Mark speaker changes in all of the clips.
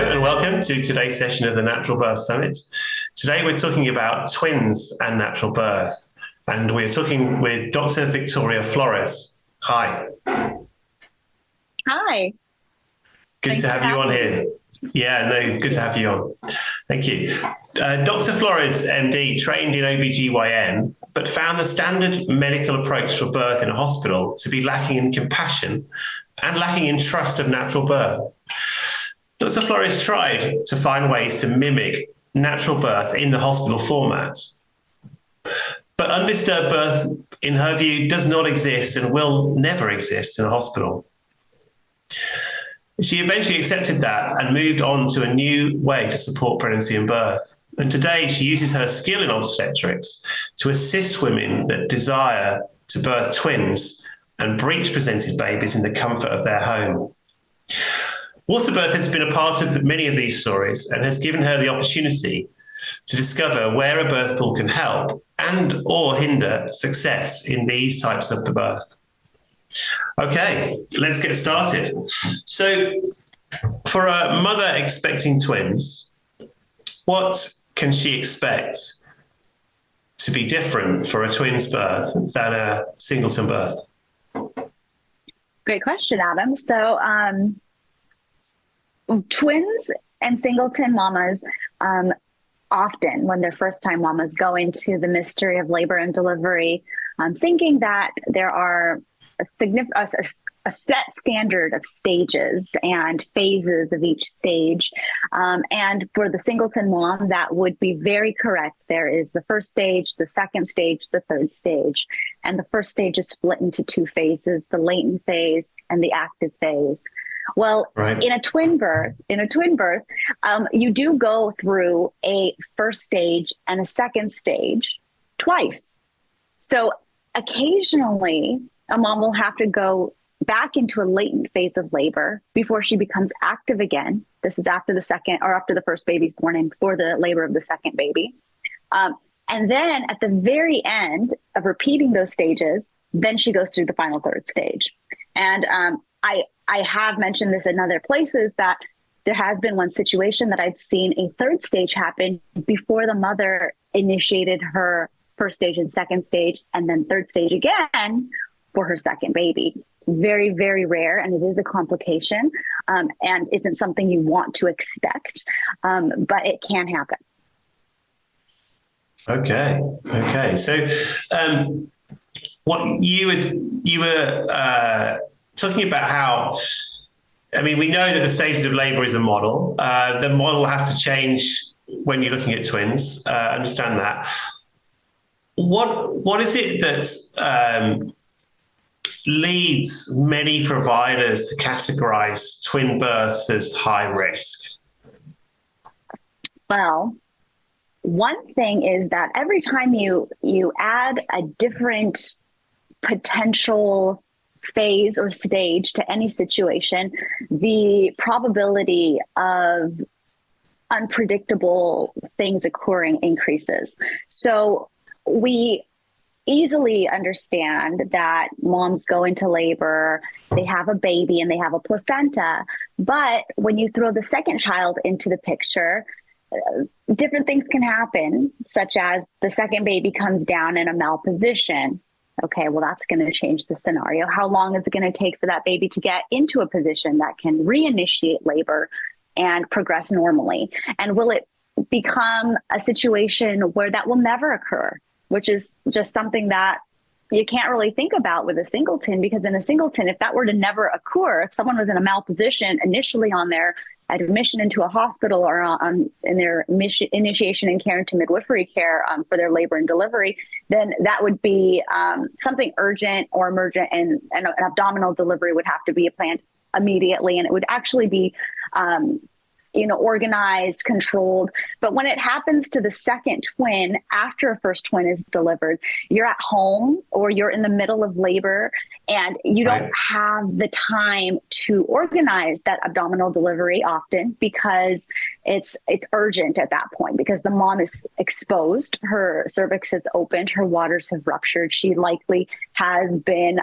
Speaker 1: and welcome to today's session of the Natural Birth Summit. Today we're talking about twins and natural birth, and we're talking with Dr. Victoria Flores. Hi.
Speaker 2: Hi.
Speaker 1: Good to have you on here. Yeah, no, good to have you on. Thank you. Dr. Flores, MD, trained in OBGYN, but found the standard medical approach for birth in a hospital to be lacking in compassion and lacking in trust of natural birth. Dr. Flores tried to find ways to mimic natural birth in the hospital format. But undisturbed birth, in her view, does not exist and will never exist in a hospital. She eventually accepted that and moved on to a new way to support pregnancy and birth. And today she uses her skill in obstetrics to assist women that desire to birth twins and breech-presented babies in the comfort of their home. Water birth has been a part of many of these stories and has given her the opportunity to discover where a birth pool can help and or hinder success in these types of birth. Okay, let's get started. So for a mother expecting twins, what can she expect to be different for a twins birth than a singleton birth?
Speaker 2: Great question, Adam. So twins and singleton mamas often, when they're first-time mamas, go into the mystery of labor and delivery, thinking that there are a set standard of stages and phases of each stage. And for the singleton mom, that would be very correct. There is the first stage, the second stage, the third stage. And the first stage is split into two phases, the latent phase and the active phase. Well, right. in a twin birth, you do go through a first stage and a second stage twice. So occasionally, a mom will have to go back into a latent phase of labor before she becomes active again. This is after the second or after the first baby's born and before the labor of the second baby. And then at the very end of repeating those stages, then she goes through the final third stage. And I have mentioned this in other places that there has been one situation that I'd seen a third stage happen before the mother initiated her first stage and second stage, and then third stage again for her second baby. Very, very rare, and it is a complication and isn't something you want to expect, but it can happen.
Speaker 1: Okay. So what you were talking about how, I mean, we know that the stages of labor is a model. The model has to change when you're looking at twins. Understand that. What is it that leads many providers to categorize twin births as high risk?
Speaker 2: Well, one thing is that every time you add a different potential phase or stage to any situation, the probability of unpredictable things occurring increases. So we easily understand that moms go into labor, they have a baby and they have a placenta. But when you throw the second child into the picture, different things can happen, such as the second baby comes down in a malposition. Okay, well, that's going to change the scenario. How long is it going to take for that baby to get into a position that can reinitiate labor and progress normally? And will it become a situation where that will never occur, which is just something that you can't really think about with a singleton, because in a singleton, if that were to never occur, if someone was in a malposition initially on their admission into a hospital or in their initiation and care into midwifery care for their labor and delivery, then that would be something urgent or emergent, and an abdominal delivery would have to be planned immediately, and it would actually be organized, controlled. But when it happens to the second twin after a first twin is delivered, you're at home or you're in the middle of labor and you don't have the time to organize that abdominal delivery often, because it's urgent at that point because the mom is exposed, her cervix is opened, her waters have ruptured. She likely has been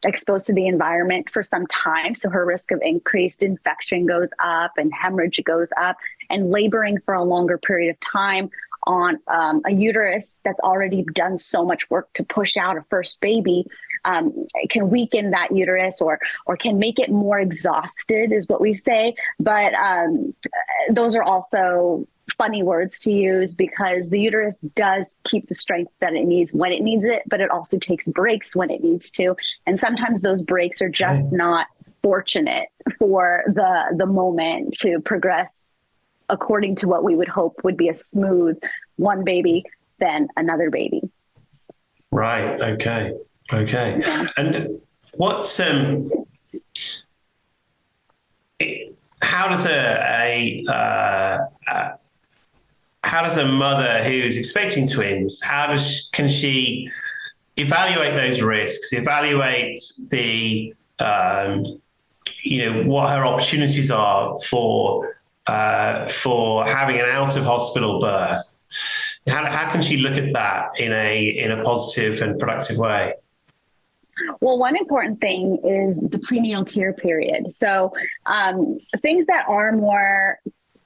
Speaker 2: exposed to the environment for some time. So her risk of increased infection goes up and hemorrhage goes up, and laboring for a longer period of time on a uterus that's already done so much work to push out a first baby can weaken that uterus or can make it more exhausted, is what we say. But those are also funny words to use because the uterus does keep the strength that it needs when it needs it, but it also takes breaks when it needs to. And sometimes those breaks are just not fortunate for the moment to progress according to what we would hope would be a smooth one baby, then another baby.
Speaker 1: Right. Okay. Yeah. And what's how does a mother who's expecting twins, can she evaluate those risks, evaluate the what her opportunities are for having an out of hospital birth? How can she look at that in a positive and productive way?
Speaker 2: Well, one important thing is the prenatal care period. So things that are more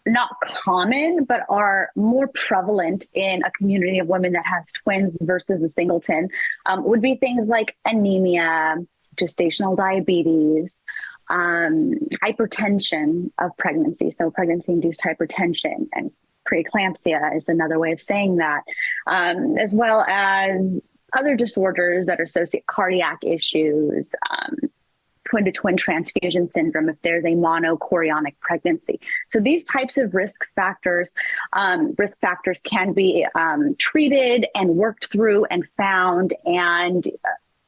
Speaker 2: not common, but are more prevalent in a community of women that has twins versus a singleton would be things like anemia, gestational diabetes, hypertension of pregnancy. So pregnancy-induced hypertension and preeclampsia is another way of saying that, as well as other disorders that are associated, cardiac issues, twin-to-twin transfusion syndrome, if there's a monochorionic pregnancy. So these types of risk factors can be treated and worked through and found and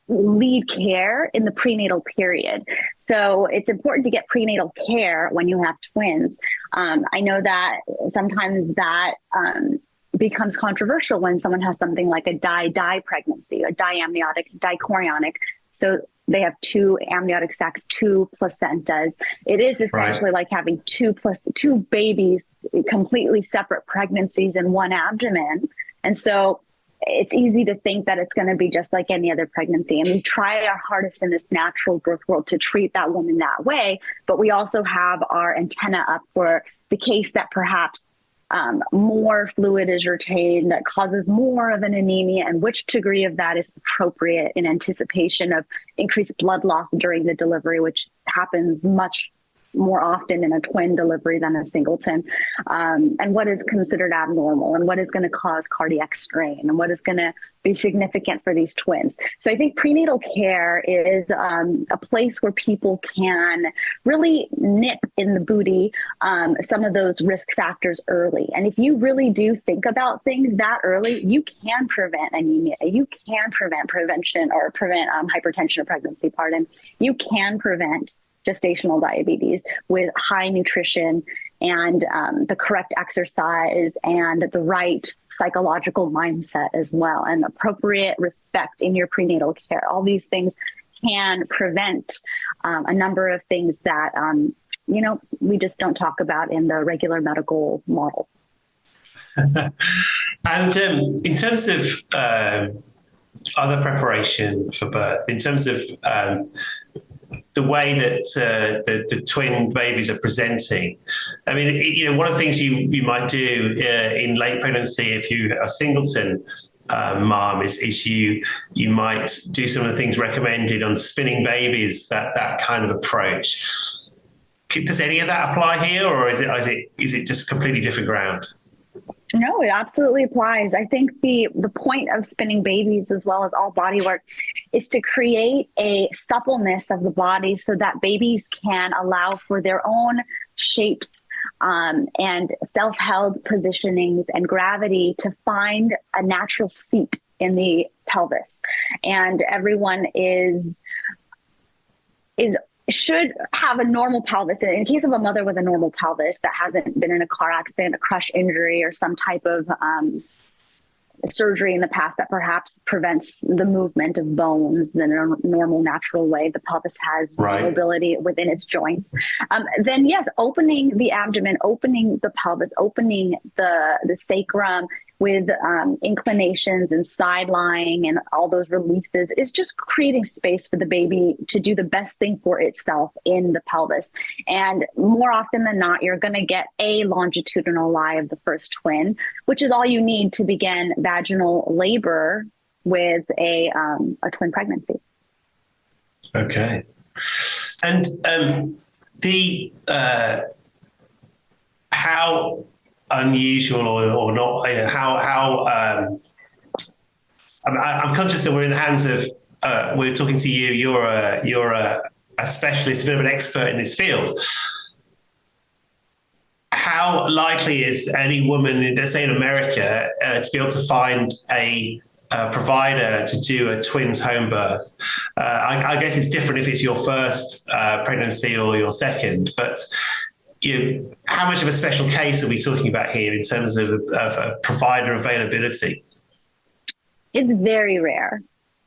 Speaker 2: lead care in the prenatal period. So it's important to get prenatal care when you have twins. I know that sometimes that becomes controversial when someone has something like a di pregnancy, a diamniotic, dichorionic. So they have two amniotic sacs, two placentas. It is essentially like having two babies, completely separate pregnancies in one abdomen. And so it's easy to think that it's going to be just like any other pregnancy. And we try our hardest in this natural birth world to treat that woman that way. But we also have our antenna up for the case that perhaps more fluid is retained that causes more of an anemia, and which degree of that is appropriate in anticipation of increased blood loss during the delivery, which happens much more often in a twin delivery than a singleton, and what is considered abnormal and what is going to cause cardiac strain and what is going to be significant for these twins. So I think prenatal care is a place where people can really nip in the booty some of those risk factors early. And if you really do think about things that early, you can prevent anemia, you can prevent hypertension of pregnancy, you can prevent gestational diabetes with high nutrition and the correct exercise and the right psychological mindset as well, and appropriate respect in your prenatal care. All these things can prevent a number of things that, we just don't talk about in the regular medical model.
Speaker 1: And in terms of other preparation for birth, in terms of the way that the twin babies are presenting. I mean, one of the things you might do in late pregnancy, if you are a singleton mom, is you might do some of the things recommended on spinning babies, that kind of approach. Does any of that apply here, or is it just completely different ground?
Speaker 2: No, it absolutely applies. I think the point of spinning babies, as well as all body work, is to create a suppleness of the body so that babies can allow for their own shapes and self-held positionings and gravity to find a natural seat in the pelvis. And everyone should have a normal pelvis. In case of a mother with a normal pelvis that hasn't been in a car accident, a crush injury, or some type of surgery in the past that perhaps prevents the movement of bones the normal, natural way the pelvis has mobility within its joints, then yes, opening the abdomen, opening the pelvis, opening the sacrum with inclinations and side lying and all those releases is just creating space for the baby to do the best thing for itself in the pelvis. And more often than not, you're going to get a longitudinal lie of the first twin, which is all you need to begin vaginal labor with a twin pregnancy.
Speaker 1: Okay. And how unusual or not, I'm conscious that we're in the hands of, we're talking to you, you're a specialist, a bit of an expert in this field. How likely is any woman, let's say in America, to be able to find a provider to do a twins home birth? I guess it's different if it's your first pregnancy or your second, but how much of a special case are we talking about here in terms of provider availability?
Speaker 2: It's very rare.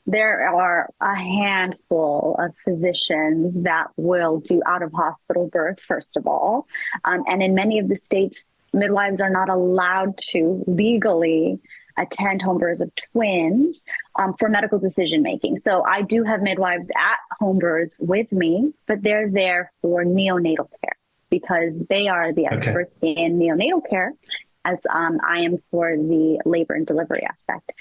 Speaker 2: There are a handful of physicians that will do out-of-hospital birth, first of all. And in many of the states, midwives are not allowed to legally attend home births of twins for medical decision-making. So I do have midwives at home births with me, but they're there for neonatal care, because they are the experts in neonatal care, as I am for the labor and delivery aspect.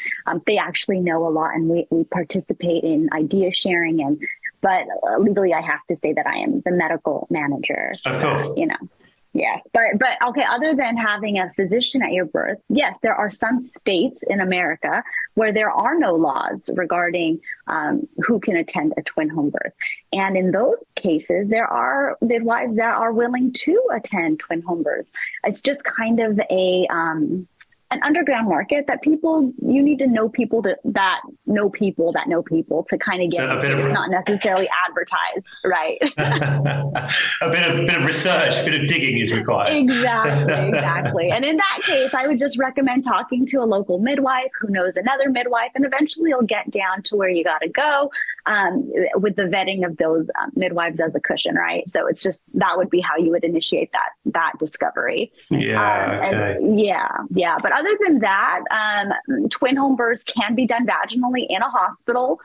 Speaker 2: They actually know a lot, and we participate in idea sharing. But legally, I have to say that I am the medical manager. So
Speaker 1: of course.
Speaker 2: Yes, but okay, other than having a physician at your birth, yes, there are some states in America where there are no laws regarding who can attend a twin home birth. And in those cases, there are midwives that are willing to attend twin home births. It's just kind of an underground market that you need to know people that know people to kind of get so it's not necessarily advertised, right?
Speaker 1: a bit of research, a bit of digging is required.
Speaker 2: Exactly. And in that case, I would just recommend talking to a local midwife who knows another midwife, and eventually you'll get down to where you got to go with the vetting of those midwives as a cushion, right? So it's just, that would be how you would initiate that discovery.
Speaker 1: Yeah.
Speaker 2: Yeah. But other than that, twin home births can be done vaginally in a hospital.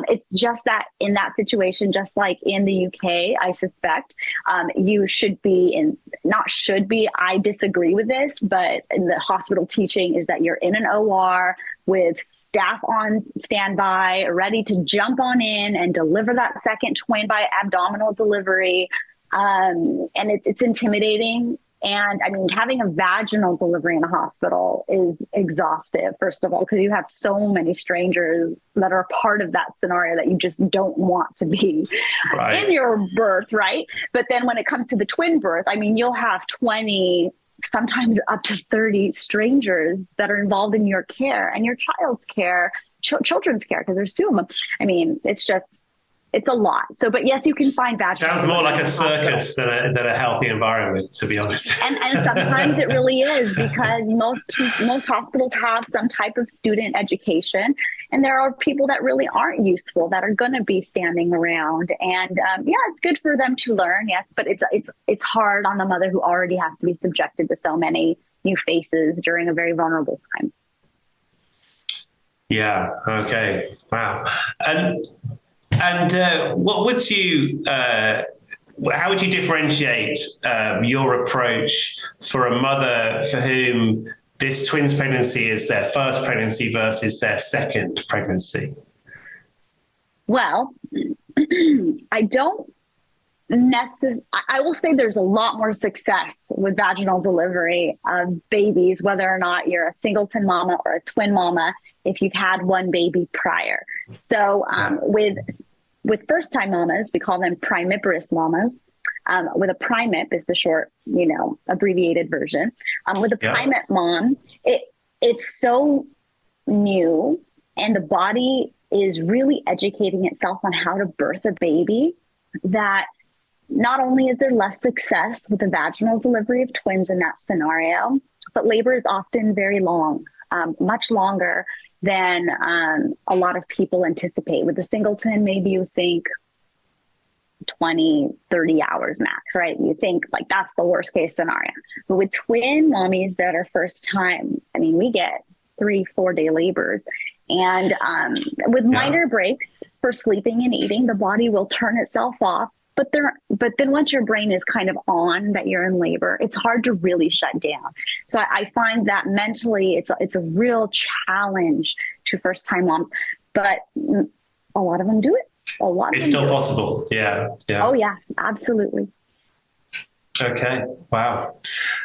Speaker 2: It's just that in that situation, just like in the UK, I suspect you should be I disagree with this, but in the hospital teaching is that you're in an OR with staff on standby, ready to jump on in and deliver that second twin by abdominal delivery. And it's intimidating. And I mean, having a vaginal delivery in a hospital is exhaustive, first of all, because you have so many strangers that are part of that scenario that you just don't want to be in your birth, right? But then when it comes to the twin birth, I mean, you'll have 20, sometimes up to 30 strangers that are involved in your care and your child's care, children's care, because there's two of them. I mean, it's a lot. So, but yes, you can find vaginal.
Speaker 1: Sounds more like a circus than a healthy environment, to be honest.
Speaker 2: And sometimes it really is, because most hospitals have some type of student education, and there are people that really aren't useful that are going to be standing around. And it's good for them to learn, yes, but it's hard on the mother who already has to be subjected to so many new faces during a very vulnerable time.
Speaker 1: Yeah. Okay. Wow. And what would you? How would you differentiate your approach for a mother for whom this twins pregnancy is their first pregnancy versus their second pregnancy?
Speaker 2: Well, I will say there's a lot more success with vaginal delivery of babies, whether or not you're a singleton mama or a twin mama, if you've had one baby prior. So with first-time mamas, we call them primiparous mamas. With a primip is the short, abbreviated version. With a primip mom, it's so new, and the body is really educating itself on how to birth a baby, that not only is there less success with the vaginal delivery of twins in that scenario, but labor is often very long. much longer than a lot of people anticipate. With the singleton, maybe you think 20, 30 hours max, right? You think like that's the worst case scenario. But with twin mommies that are first time, I mean, we get 3-4 day labors. And with minor breaks for sleeping and eating, the body will turn itself off. But then once your brain is kind of on that you're in labor, it's hard to really shut down. So I find that mentally it's a real challenge to first time moms, but a lot of them do it.
Speaker 1: It's still possible. Yeah. Yeah.
Speaker 2: Oh yeah, absolutely.
Speaker 1: Okay. Wow.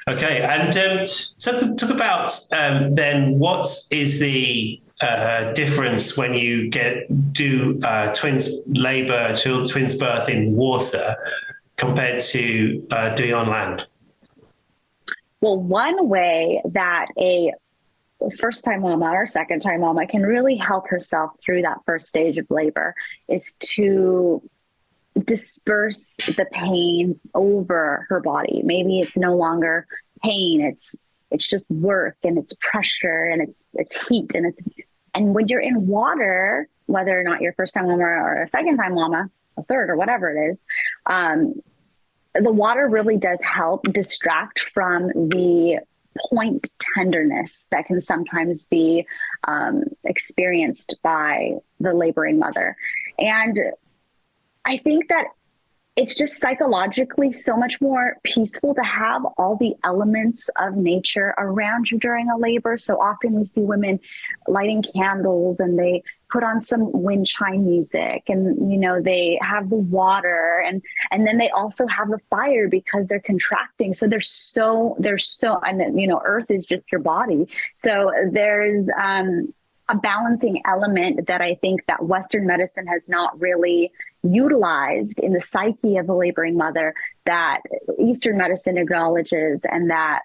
Speaker 1: Okay. And so talk about then what is the difference when you do twins labor, twins birth in water compared to doing on land?
Speaker 2: Well, one way that a first time mama or second time mama can really help herself through that first stage of labor is to disperse the pain over her body. Maybe it's no longer pain, it's just work and it's pressure and it's heat and when you're in water, whether or not you're first time mama or a second time mama, a third or whatever it is, the water really does help distract from the point tenderness that can sometimes be experienced by the laboring mother. And I think that it's just psychologically so much more peaceful to have all the elements of nature around you during a labor. So often we see women lighting candles and they put on some wind chime music and, you know, they have the water and then they also have the fire because they're contracting. So and then, you know, earth is just your body. So there's, a balancing element that I think that Western medicine has not really utilized in the psyche of the laboring mother that Eastern medicine acknowledges and that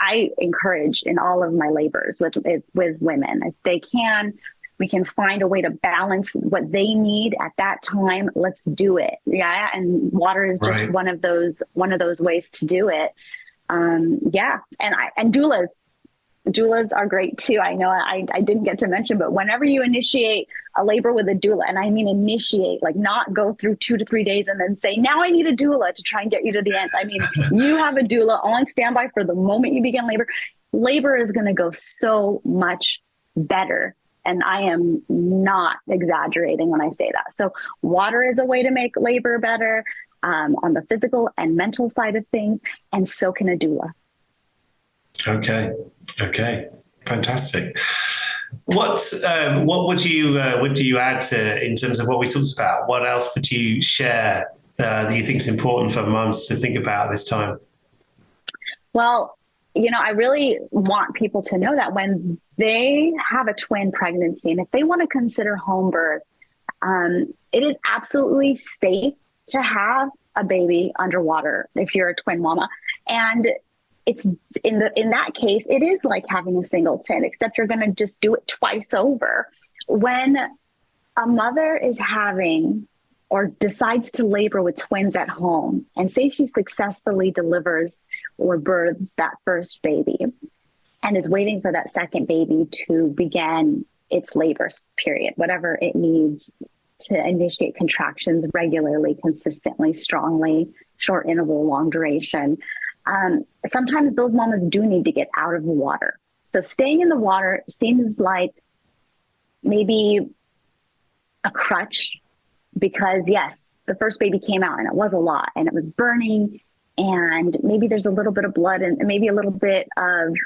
Speaker 2: I encourage in all of my labors with women. If they can, we can find a way to balance what they need at that time. Let's do it. Yeah. And water is just one of those ways to do it. And doulas are great too. I know I didn't get to mention, but whenever you initiate a labor with a doula, and I mean initiate, like not go through 2 to 3 days and then say, now I need a doula to try and get you to the end. I mean, you have a doula on standby for the moment you begin labor. Labor is going to go so much better. And I am not exaggerating when I say that. So water is a way to make labor better on the physical and mental side of things. And so can a doula.
Speaker 1: Okay, fantastic. What would you add to in terms of what we talked about? What else would you share that you think is important for mums to think about this time?
Speaker 2: Well, you know, I really want people to know that when they have a twin pregnancy and if they want to consider home birth, it is absolutely safe to have a baby underwater if you're a twin mama. And it's in that case, it is like having a singleton, except you're going to just do it twice over. When a mother is having or decides to labor with twins at home and say she successfully delivers or births that first baby and is waiting for that second baby to begin its labor period, whatever it needs to initiate contractions regularly, consistently, strongly, short interval, long duration. Sometimes those mamas do need to get out of the water. So staying in the water seems like maybe a crutch because yes, the first baby came out and it was a lot and it was burning and maybe there's a little bit of blood and maybe a little bit of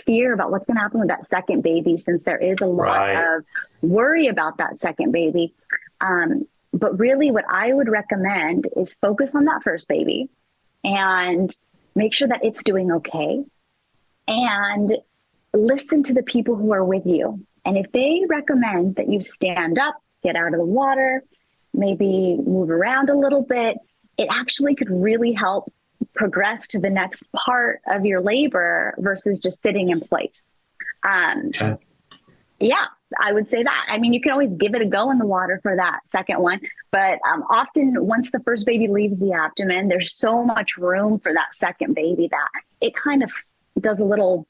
Speaker 2: fear about what's going to happen with that second baby since there is a lot of worry about that second baby. But really what I would recommend is focus on that first baby and make sure that it's doing okay and listen to the people who are with you. And if they recommend that you stand up, get out of the water, maybe move around a little bit, it actually could really help progress to the next part of your labor versus just sitting in place. Yeah, I would say that. I mean, you can always give it a go in the water for that second one. But often once the first baby leaves the abdomen, there's so much room for that second baby that it kind of does a little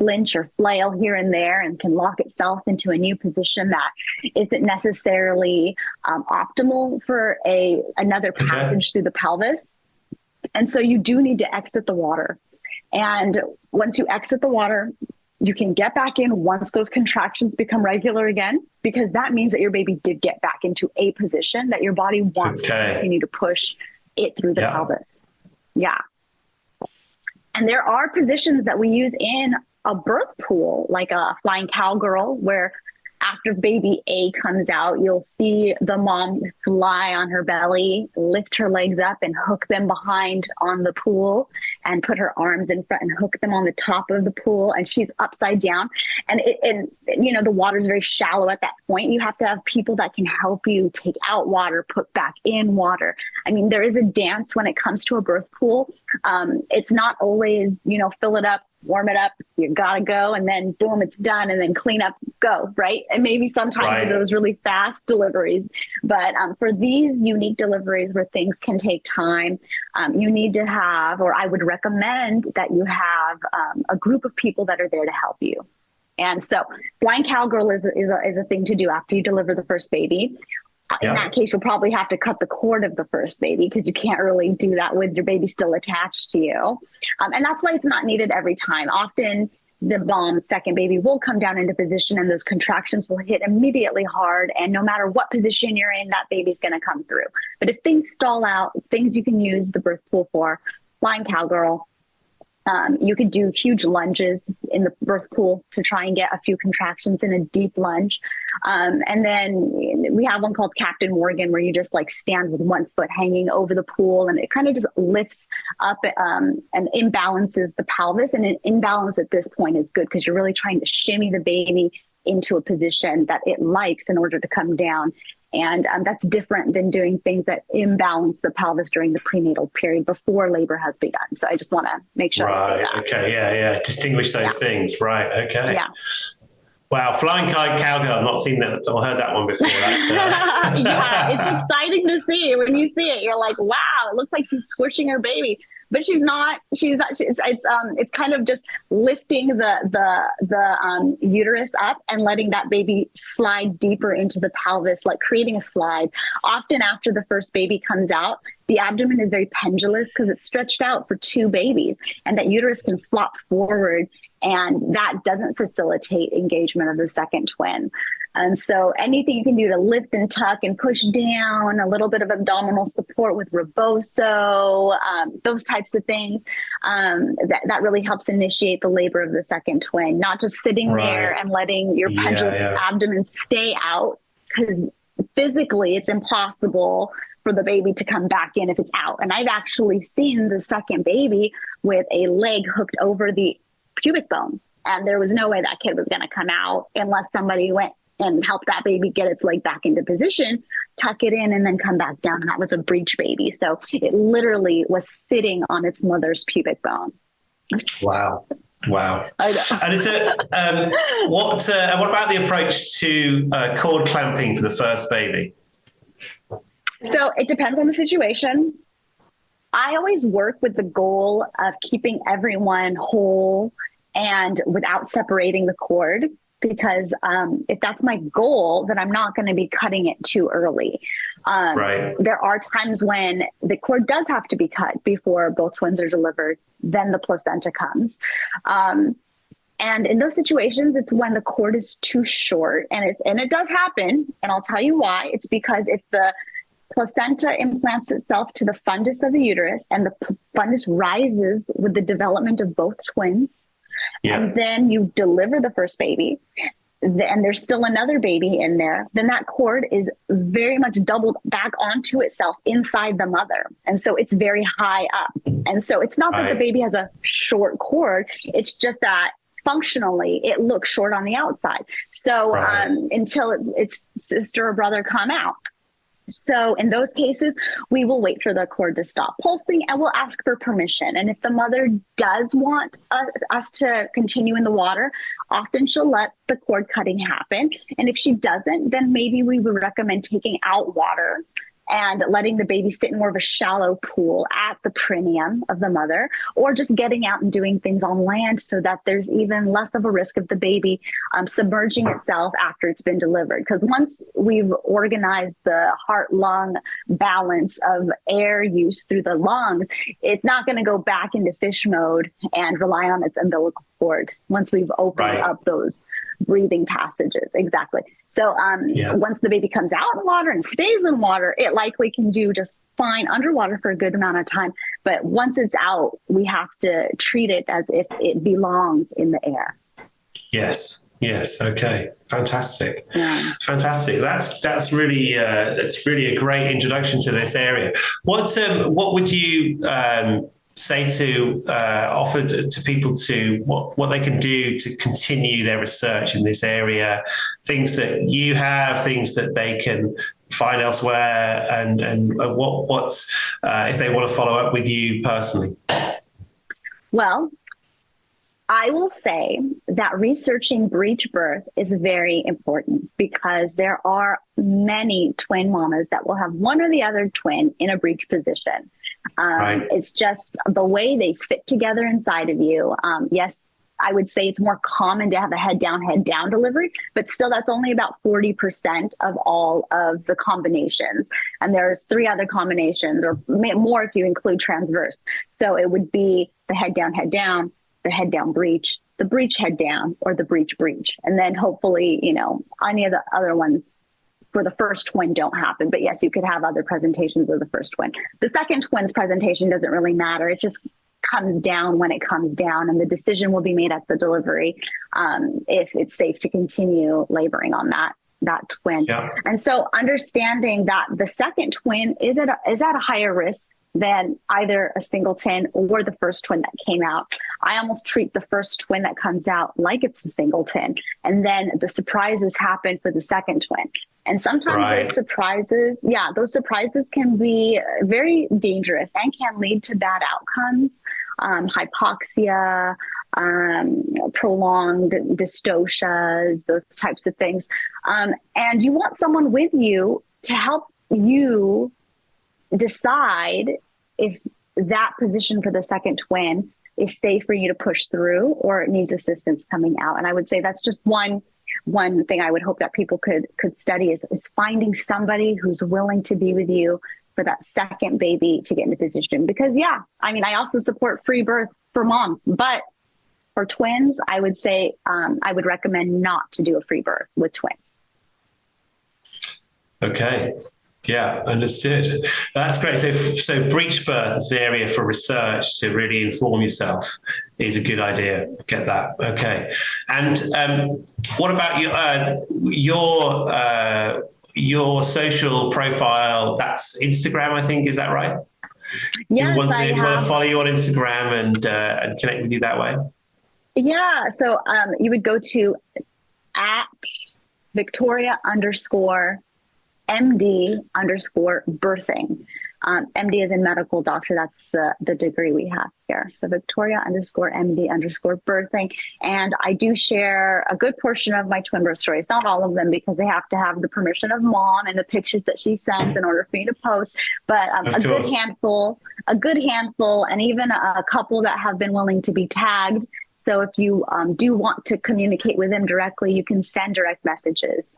Speaker 2: flinch or flail here and there and can lock itself into a new position that isn't necessarily optimal for another passage through the pelvis. And so you do need to exit the water. And once you exit the water, you can get back in once those contractions become regular again, because that means that your baby did get back into a position that your body wants to continue to push it through the pelvis. Yeah. And there are positions that we use in a birth pool, like a flying cowgirl, where after baby A comes out, you'll see the mom fly on her belly, lift her legs up and hook them behind on the pool, and put her arms in front and hook them on the top of the pool. And she's upside down. And the water's very shallow at that point. You have to have people that can help you take out water, put back in water. I mean, there is a dance when it comes to a birth pool. It's not always, fill it up, warm it up, you gotta go, and then boom, it's done, and then clean up, go, right? And maybe sometimes those really fast deliveries. But for these unique deliveries where things can take time, you need to have, or I would recommend that you have a group of people that are there to help you. And so flying cowgirl is a thing to do after you deliver the first baby. In that case, you'll probably have to cut the cord of the first baby, because you can't really do that with your baby still attached to you. And that's why it's not needed every time. Often the mom's second baby will come down into position and those contractions will hit immediately hard. And no matter what position you're in, that baby's going to come through. But if things stall out, things you can use the birth pool for, flying cowgirl. You could do huge lunges in the birth pool to try and get a few contractions in a deep lunge. And then we have one called Captain Morgan, where you just like stand with one foot hanging over the pool, and it kind of just lifts up and imbalances the pelvis. And an imbalance at this point is good, because you're really trying to shimmy the baby into a position that it likes in order to come down. And that's different than doing things that imbalance the pelvis during the prenatal period before labor has begun. So I just want to make sure I say that.
Speaker 1: Okay. Yeah. Distinguish those things. Right. Okay. Yeah. Wow. Flying cowgirl. I've not seen that or heard that one before. That's,
Speaker 2: Yeah. It's exciting to see. When you see it, you're like, wow, it looks like she's squishing her baby. But she's not. It's kind of just lifting the uterus up and letting that baby slide deeper into the pelvis, like creating a slide. Often after the first baby comes out, the abdomen is very pendulous because it's stretched out for two babies, and that uterus can flop forward, and that doesn't facilitate engagement of the second twin. And so anything you can do to lift and tuck and push down, a little bit of abdominal support with reboso, those types of things, that really helps initiate the labor of the second twin, not just sitting there and letting your pendulous abdomen stay out, because physically it's impossible for the baby to come back in if it's out. And I've actually seen the second baby with a leg hooked over the pubic bone, and there was no way that kid was going to come out unless somebody went and help that baby get its leg back into position, tuck it in, and then come back down. And that was a breech baby. So it literally was sitting on its mother's pubic bone.
Speaker 1: Wow.
Speaker 2: I know.
Speaker 1: And is it, what about the approach to cord clamping for the first baby?
Speaker 2: So it depends on the situation. I always work with the goal of keeping everyone whole and without separating the cord. Because if that's my goal, then I'm not going to be cutting it too early. There are times when the cord does have to be cut before both twins are delivered. Then the placenta comes. And in those situations, it's when the cord is too short. And it does happen. And I'll tell you why. It's because if the placenta implants itself to the fundus of the uterus, and the fundus rises with the development of both twins, and then you deliver the first baby, and there's still another baby in there, then that cord is very much doubled back onto itself inside the mother. And so it's very high up. And so it's not that the baby has a short cord, it's just that functionally it looks short on the outside. So until its sister or brother come out. So in those cases, we will wait for the cord to stop pulsing, and we'll ask for permission. And if the mother does want us to continue in the water, often she'll let the cord cutting happen. And if she doesn't, then maybe we would recommend taking out water and letting the baby sit in more of a shallow pool at the perineum of the mother, or just getting out and doing things on land so that there's even less of a risk of the baby submerging itself after it's been delivered. Because once we've organized the heart-lung balance of air use through the lungs, it's not going to go back into fish mode and rely on its umbilical cord once we've opened up those breathing passages. Exactly. So once the baby comes out of water and stays in water, it likely can do just fine underwater for a good amount of time. But once it's out, we have to treat it as if it belongs in the air.
Speaker 1: Yes. Yes. Okay. Fantastic.
Speaker 2: Yeah.
Speaker 1: Fantastic. That's really a great introduction to this area. What would you say to offer to people to what they can do to continue their research in this area? Things that you have, things that they can find elsewhere, and what if they want to follow up with you personally?
Speaker 2: Well, I will say that researching breech birth is very important because there are many twin mamas that will have one or the other twin in a breech position. It's just the way they fit together inside of you. Yes, I would say it's more common to have a head down delivery, but still that's only about 40% of all of the combinations. And there's 3 other combinations, or more if you include transverse. So it would be the head down, the head down breech, the breech head down, or the breech. And then hopefully, any of the other ones for the first twin don't happen. But yes, you could have other presentations of the first twin. The second twin's presentation doesn't really matter. It just comes down when it comes down, and the decision will be made at the delivery if it's safe to continue laboring on that twin. Yeah. And so understanding that the second twin is at a higher risk than either a singleton or the first twin that came out. I almost treat the first twin that comes out like it's a singleton, and then the surprises happen for the second twin. And sometimes those surprises can be very dangerous and can lead to bad outcomes, hypoxia, prolonged dystocias, those types of things. And you want someone with you to help you decide if that position for the second twin is safe for you to push through or it needs assistance coming out. And I would say that's just one thing I would hope that people could study is finding somebody who's willing to be with you for that second baby to get into position. Because I also support free birth for moms, but for twins, I would say I would recommend not to do a free birth with twins.
Speaker 1: Okay. Yeah, understood. That's great. So breech birth as an area for research to really inform yourself is a good idea. Get that. Okay. And what about your social profile? That's Instagram, I think. Is that right?
Speaker 2: Yes,
Speaker 1: you want to follow you on Instagram and connect with you that way? Yeah.
Speaker 2: So you would go to @Victoria_MD_birthing. MD is in medical doctor. That's the degree we have here. So Victoria_MD_birthing. And I do share a good portion of my twin birth stories, not all of them because they have to have the permission of mom and the pictures that she sends in order for me to post. But a good handful, and even a couple that have been willing to be tagged. So if you do want to communicate with them directly, you can send direct messages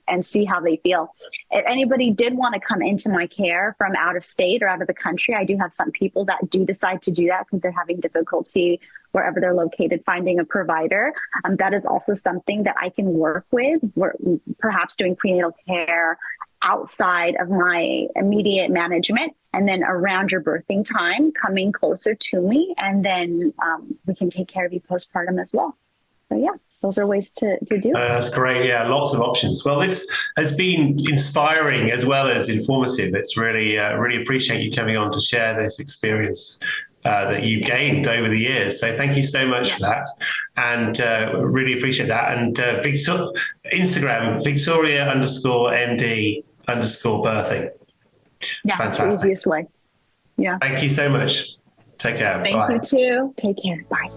Speaker 2: and see how they feel. If anybody did want to come into my care from out of state or out of the country, I do have some people that do decide to do that because they're having difficulty wherever they're located finding a provider. That is also something that I can work with, perhaps doing prenatal care outside of my immediate management, and then around your birthing time, coming closer to me, and then we can take care of you postpartum as well. So those are ways to do it.
Speaker 1: That's great. Yeah, lots of options. Well, this has been inspiring as well as informative. It's really appreciate you coming on to share this experience that you gained over the years. So thank you so much for that. And really appreciate that. And Instagram, Victoria_MD_birthing.
Speaker 2: Yeah, fantastic. It's the easiest way. Yeah.
Speaker 1: Thank you so much. Take care.
Speaker 2: Thank you too. Take care. Bye.